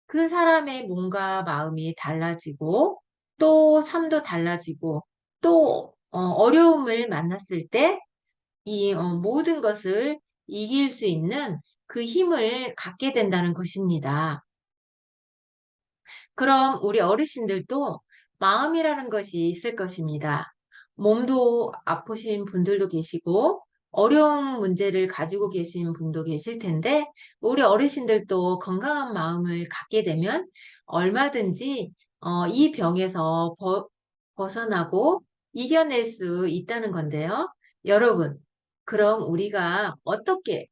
그 사람의 몸과 마음이 달라지고 또 삶도 달라지고 또 어려움을 만났을 때 이 모든 것을 이길 수 있는 그 힘을 갖게 된다는 것입니다. 그럼 우리 어르신들도 마음이라는 것이 있을 것입니다. 몸도 아프신 분들도 계시고 어려운 문제를 가지고 계신 분도 계실 텐데 우리 어르신들도 건강한 마음을 갖게 되면 얼마든지 이 병에서 벗어나고 이겨낼 수 있다는 건데요. 여러분, 그럼 우리가 어떻게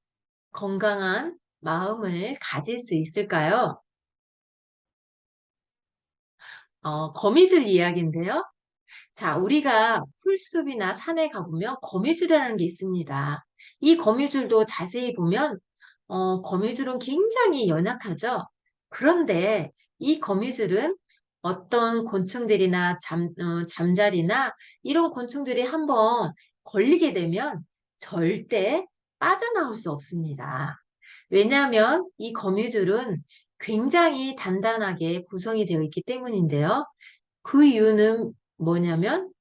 건강한 마음을 가질 수 있을까요? 거미줄 이야기인데요. 자, 우리가 풀숲이나 산에 가보면 거미줄이라는 게 있습니다. 이 거미줄도 자세히 보면, 거미줄은 굉장히 연약하죠? 그런데 이 거미줄은 어떤 곤충들이나 잠자리나 이런 곤충들이 한번 걸리게 되면 절대 빠져나올 수 없습니다. 왜냐하면 이 거미줄은 굉장히 단단하게 구성이 되어 있기 때문인데요. 그 이유는 뭐냐면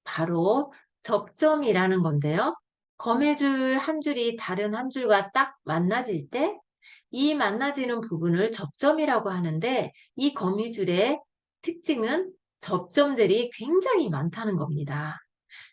바로 접점이라는 건데요. 거미줄 한 줄이 다른 한 줄과 딱 만나질 때 이 만나지는 부분을 접점이라고 하는데 이 거미줄의 특징은 접점들이 굉장히 많다는 겁니다.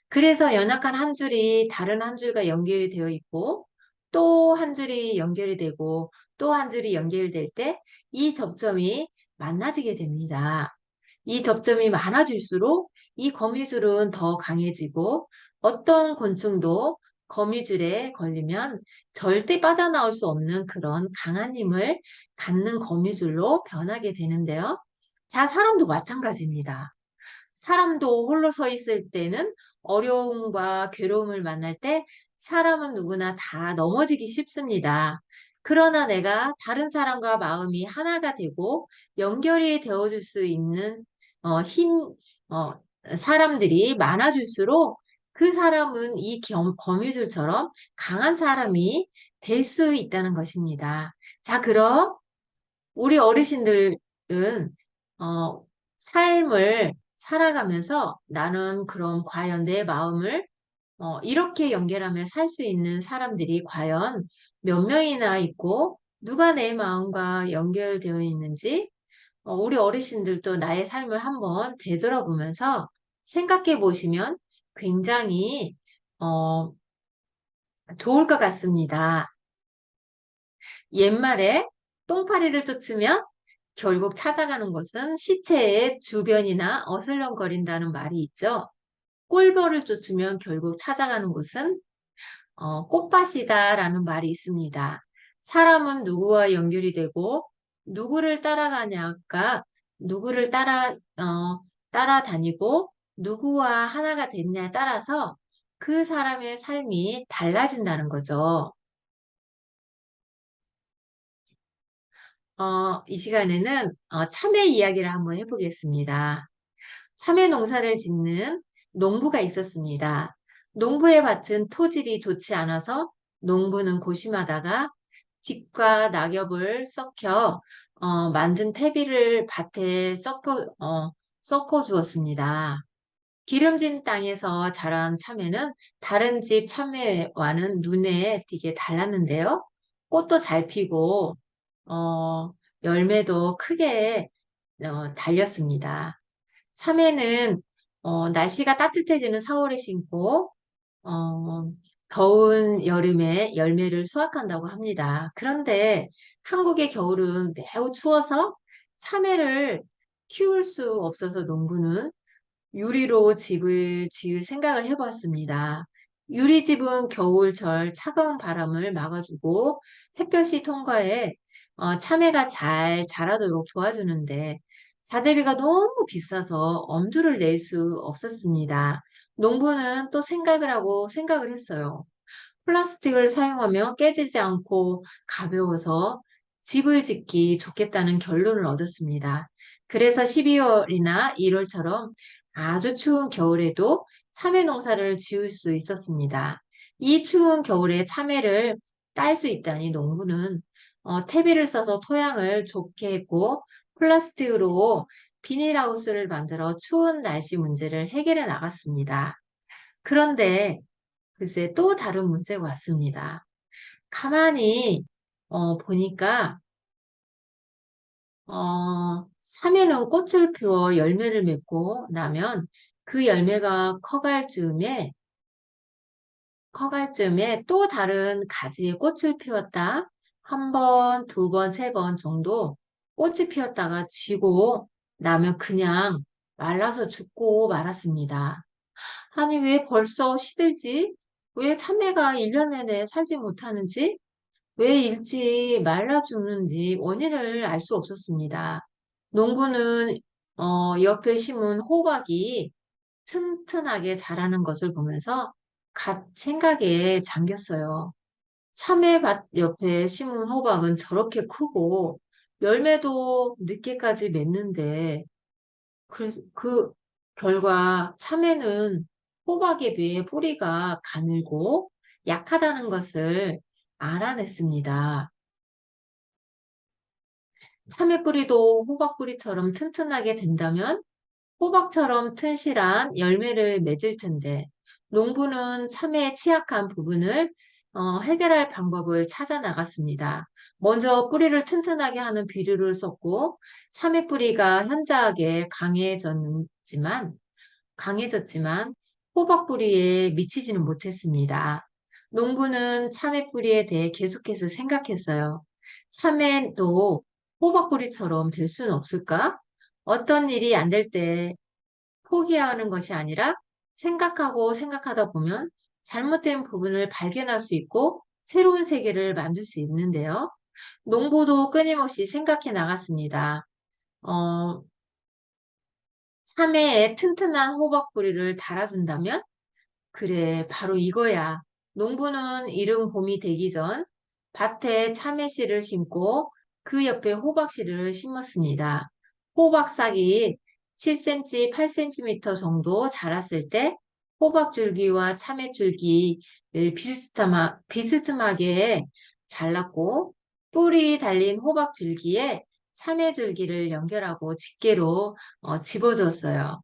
그래서 연약한 한 줄이 다른 한 줄과 연결이 되어 있고 또 한 줄이 연결이 되고 또 한 줄이 연결될 때 이 접점이 만나지게 됩니다. 이 접점이 많아질수록 이 거미줄은 더 강해지고 어떤 곤충도 거미줄에 걸리면 절대 빠져나올 수 없는 그런 강한 힘을 갖는 거미줄로 변하게 되는데요. 자, 사람도 마찬가지입니다. 사람도 홀로 서 있을 때는 어려움과 괴로움을 만날 때 사람은 누구나 다 넘어지기 쉽습니다. 그러나 내가 다른 사람과 마음이 하나가 되고 연결이 되어줄 수 있는 어, 사람들이 많아질수록 그 사람은 이 거미줄처럼 강한 사람이 될 수 있다는 것입니다. 자, 그럼 우리 어르신들은 삶을 살아가면서 나는 그럼 과연 내 마음을 이렇게 연결하며 살 수 있는 사람들이 과연 몇 명이나 있고 누가 내 마음과 연결되어 있는지 우리 어르신들도 나의 삶을 한번 되돌아보면서 생각해 보시면 굉장히 좋을 것 같습니다. 옛말에 똥파리를 쫓으면 결국 찾아가는 곳은 시체의 주변이나 어슬렁거린다는 말이 있죠. 꿀벌을 쫓으면 결국 찾아가는 곳은 꽃밭이다라는 말이 있습니다. 사람은 누구와 연결이 되고 누구를 따라가냐가 누구를 따라다니고 누구와 하나가 됐냐에 따라서 그 사람의 삶이 달라진다는 거죠. 이 시간에는 참외 이야기를 한번 해보겠습니다. 참외 농사를 짓는 농부가 있었습니다. 농부의 밭은 토질이 좋지 않아서 농부는 고심하다가 짚과 낙엽을 썩혀 만든 퇴비를 밭에 섞어 주었습니다. 기름진 땅에서 자란 참외는 다른 집 참외와는 눈에 띄게 달랐는데요. 꽃도 잘 피고 열매도 크게 달렸습니다. 참외는 날씨가 따뜻해지는 4월에 심고 더운 여름에 열매를 수확한다고 합니다. 그런데 한국의 겨울은 매우 추워서 참외를 키울 수 없어서 농부는 유리로 집을 지을 생각을 해보았습니다. 유리집은 겨울철 차가운 바람을 막아주고 햇볕이 통과해 참외가 잘 자라도록 도와주는데 자재비가 너무 비싸서 엄두를 낼 수 없었습니다. 농부는 또 생각을 했어요. 플라스틱을 사용하며 깨지지 않고 가벼워서 집을 짓기 좋겠다는 결론을 얻었습니다. 그래서 12월이나 1월처럼 아주 추운 겨울에도 참외 농사를 지을 수 있었습니다. 이 추운 겨울에 참외를 딸 수 있다니 농부는 퇴비를 써서 토양을 좋게 했고 플라스틱으로 비닐하우스를 만들어 추운 날씨 문제를 해결해 나갔습니다. 그런데 글쎄 또 다른 문제가 왔습니다. 가만히 보니까 참외는 꽃을 피워 열매를 맺고 나면 그 열매가 커갈 즈음에 또 다른 가지에 꽃을 피웠다. 한 번, 두 번, 세 번 정도 꽃이 피었다가 지고 나면 그냥 말라서 죽고 말았습니다. 아니, 왜 벌써 시들지? 왜 참외가 1년 내내 살지 못하는지? 왜 일찍 말라 죽는지 원인을 알 수 없었습니다. 농부는 옆에 심은 호박이 튼튼하게 자라는 것을 보면서 생각에 잠겼어요. 참외밭 옆에 심은 호박은 저렇게 크고 열매도 늦게까지 맺는데 그래서 그 결과 참외는 호박에 비해 뿌리가 가늘고 약하다는 것을 알아냈습니다. 참외 뿌리도 호박 뿌리처럼 튼튼하게 된다면 호박처럼 튼실한 열매를 맺을 텐데 농부는 참외의 취약한 부분을 해결할 방법을 찾아 나갔습니다. 먼저 뿌리를 튼튼하게 하는 비료를 썼고 참외 뿌리가 현저하게 강해졌지만 호박 뿌리에 미치지는 못했습니다. 농부는 참외 뿌리에 대해 계속해서 생각했어요. 참외도 호박 뿌리처럼 될 수는 없을까? 어떤 일이 안 될 때 포기하는 것이 아니라 생각하다 보면 잘못된 부분을 발견할 수 있고 새로운 세계를 만들 수 있는데요. 농부도 끊임없이 생각해 나갔습니다. 어, 참외에 튼튼한 호박뿌리를 달아둔다면? 그래, 바로 이거야. 농부는 이른 봄이 되기 전 밭에 참외씨를 심고 그 옆에 호박씨를 심었습니다. 호박싹이 7cm, 8cm 정도 자랐을 때 호박줄기와 참외줄기를 비스듬하게 잘랐고 뿔이 달린 호박줄기에 참외줄기를 연결하고 집게로 집어줬어요.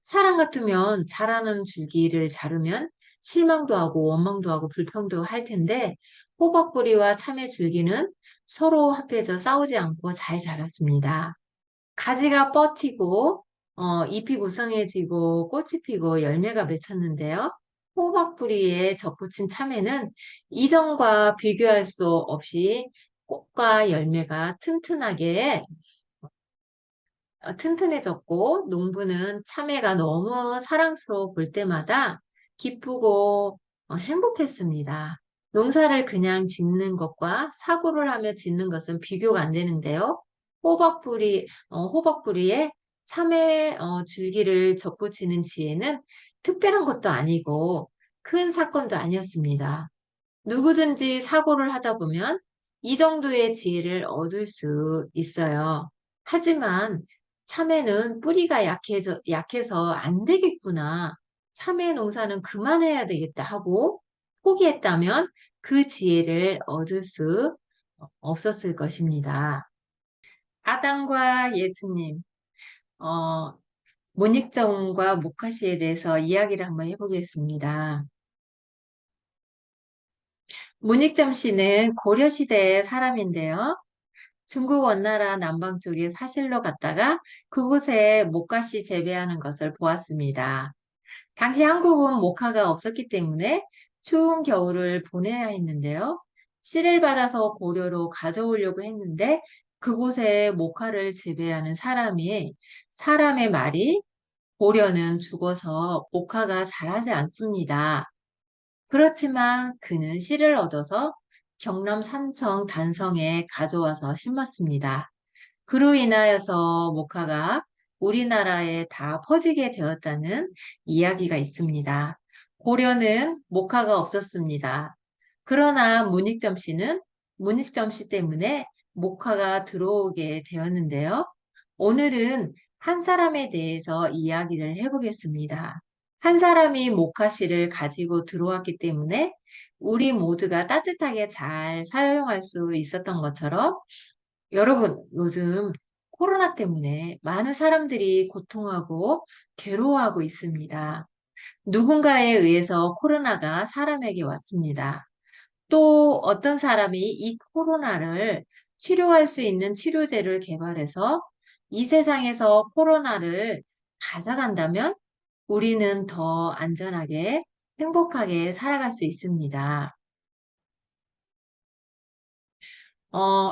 사람 같으면 자라는 줄기를 자르면 실망도 하고 원망도 하고 불평도 할 텐데 호박뿌리와 참외 줄기는 서로 합해져 싸우지 않고 잘 자랐습니다. 가지가 뻗치고 잎이 무성해지고 꽃이 피고 열매가 맺혔는데요. 호박뿌리에 접붙인 참외는 이전과 비교할 수 없이 꽃과 열매가 튼튼해졌고 농부는 참외가 너무 사랑스러워 볼 때마다 기쁘고 행복했습니다. 농사를 그냥 짓는 것과 사고를 하며 짓는 것은 비교가 안 되는데요. 호박뿌리에 참외 줄기를 접붙이는 지혜는 특별한 것도 아니고 큰 사건도 아니었습니다. 누구든지 사고를 하다 보면 이 정도의 지혜를 얻을 수 있어요. 하지만 참외는 뿌리가 약해서 안 되겠구나. 참외 농사는 그만해야 되겠다 하고 포기했다면 그 지혜를 얻을 수 없었을 것입니다. 아담과 예수님, 어, 문익점과 모카시에 대해서 이야기를 한번 해보겠습니다. 문익점 씨는 고려시대의 사람인데요. 중국 원나라 남방 쪽에 사실로 갔다가 그곳에 모카씨 재배하는 것을 보았습니다. 당시 한국은 모카가 없었기 때문에 추운 겨울을 보내야 했는데요. 씨를 받아서 고려로 가져오려고 했는데 그곳에 모카를 재배하는 사람의 말이 고려는 죽어서 모카가 자라지 않습니다. 그렇지만 그는 씨를 얻어서 경남 산청 단성에 가져와서 심었습니다. 그로 인하여서 모카가 우리나라에 다 퍼지게 되었다는 이야기가 있습니다. 고려는 모카가 없었습니다. 그러나 문익점 씨 때문에 모카가 들어오게 되었는데요. 오늘은 한 사람에 대해서 이야기를 해보겠습니다. 한 사람이 모카씨를 가지고 들어왔기 때문에 우리 모두가 따뜻하게 잘 사용할 수 있었던 것처럼 여러분, 요즘 코로나 때문에 많은 사람들이 고통하고 괴로워하고 있습니다. 누군가에 의해서 코로나가 사람에게 왔습니다. 또 어떤 사람이 이 코로나를 치료할 수 있는 치료제를 개발해서 이 세상에서 코로나를 가져간다면 우리는 더 안전하게 행복하게 살아갈 수 있습니다.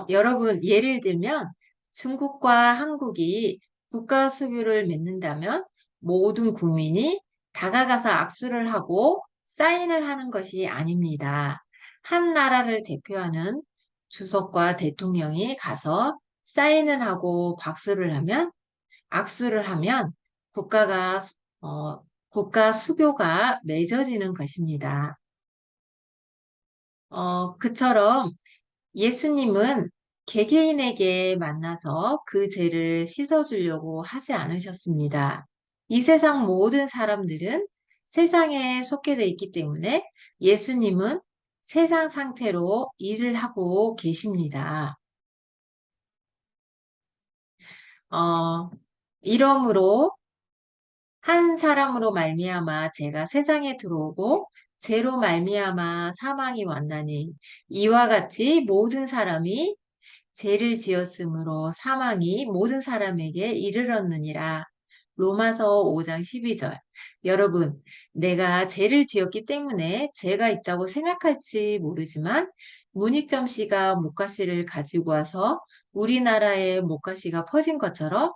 여러분, 예를 들면 중국과 한국이 국가 수교를 맺는다면 모든 국민이 다가가서 악수를 하고 사인을 하는 것이 아닙니다. 한 나라를 대표하는 주석과 대통령이 가서 사인을 하고 악수를 하면 국가 수교가 맺어지는 것입니다. 그처럼 예수님은 개개인에게 만나서 그 죄를 씻어주려고 하지 않으셨습니다. 이 세상 모든 사람들은 세상에 속해져 있기 때문에 예수님은 세상 상태로 일을 하고 계십니다. 이러므로 한 사람으로 말미암아 죄가 세상에 들어오고 죄로 말미암아 사망이 왔나니 이와 같이 모든 사람이 죄를 지었으므로 사망이 모든 사람에게 이르렀느니라. 로마서 5장 12절. 여러분, 내가 죄를 지었기 때문에 죄가 있다고 생각할지 모르지만 문익점 씨가 모카씨를 가지고 와서 우리나라에 모카씨가 퍼진 것처럼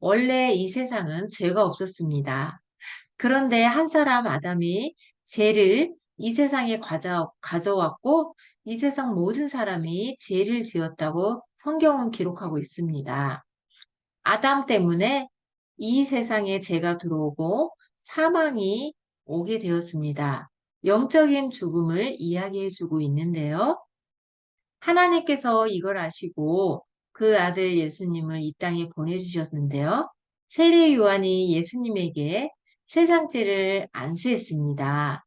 원래 이 세상은 죄가 없었습니다. 그런데 한 사람 아담이 죄를 이 세상에 가져왔고 이 세상 모든 사람이 죄를 지었다고 성경은 기록하고 있습니다. 아담 때문에 이 세상에 죄가 들어오고 사망이 오게 되었습니다. 영적인 죽음을 이야기해주고 있는데요. 하나님께서 이걸 아시고 그 아들 예수님을 이 땅에 보내주셨는데요. 세례 요한이 예수님에게 세상 죄를 안수했습니다.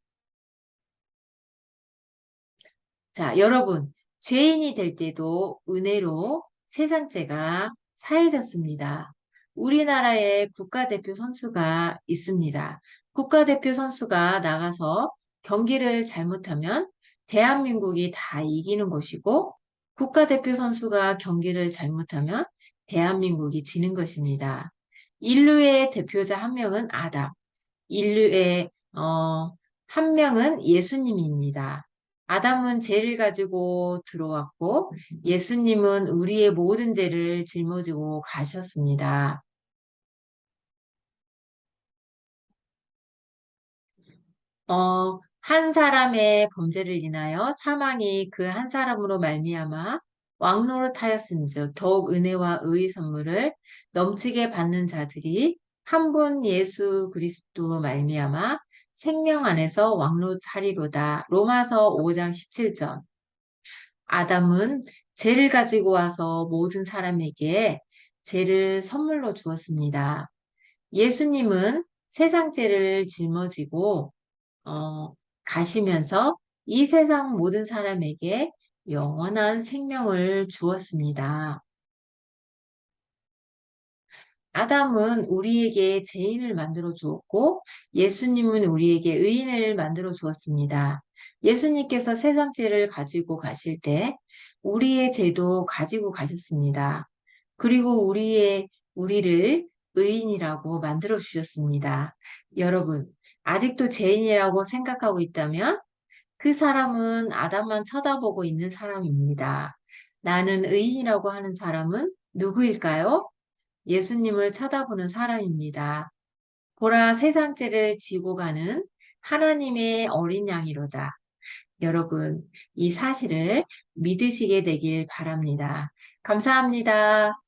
자, 여러분, 죄인이 될 때도 은혜로 세상 죄가 사해졌습니다. 우리나라에 국가대표 선수가 있습니다. 국가대표 선수가 나가서 경기를 잘못하면 대한민국이 다 이기는 것이고, 국가대표 선수가 경기를 잘못하면 대한민국이 지는 것입니다. 인류의 대표자 한 명은 아담, 인류의 한 명은 예수님입니다. 아담은 죄를 가지고 들어왔고 예수님은 우리의 모든 죄를 짊어지고 가셨습니다. 한 사람의 범죄를 인하여 사망이 그 한 사람으로 말미암아 왕노릇하였은즉 더욱 은혜와 의의 선물을 넘치게 받는 자들이 한 분 예수 그리스도로 말미암아 생명 안에서 왕노릇하리로다. 로마서 5장 17절. 아담은 죄를 가지고 와서 모든 사람에게 죄를 선물로 주었습니다. 예수님은 세상 죄를 짊어지고 가시면서 이 세상 모든 사람에게 영원한 생명을 주었습니다. 아담은 우리에게 죄인을 만들어 주었고 예수님은 우리에게 의인을 만들어 주었습니다. 예수님께서 세상 죄를 가지고 가실 때 우리의 죄도 가지고 가셨습니다. 그리고 우리를 의인이라고 만들어 주셨습니다. 여러분, 아직도 죄인이라고 생각하고 있다면 그 사람은 아담만 쳐다보고 있는 사람입니다. 나는 의인이라고 하는 사람은 누구일까요? 예수님을 쳐다보는 사람입니다. 보라, 세상 죄를 지고 가는 하나님의 어린 양이로다. 여러분, 이 사실을 믿으시게 되길 바랍니다. 감사합니다.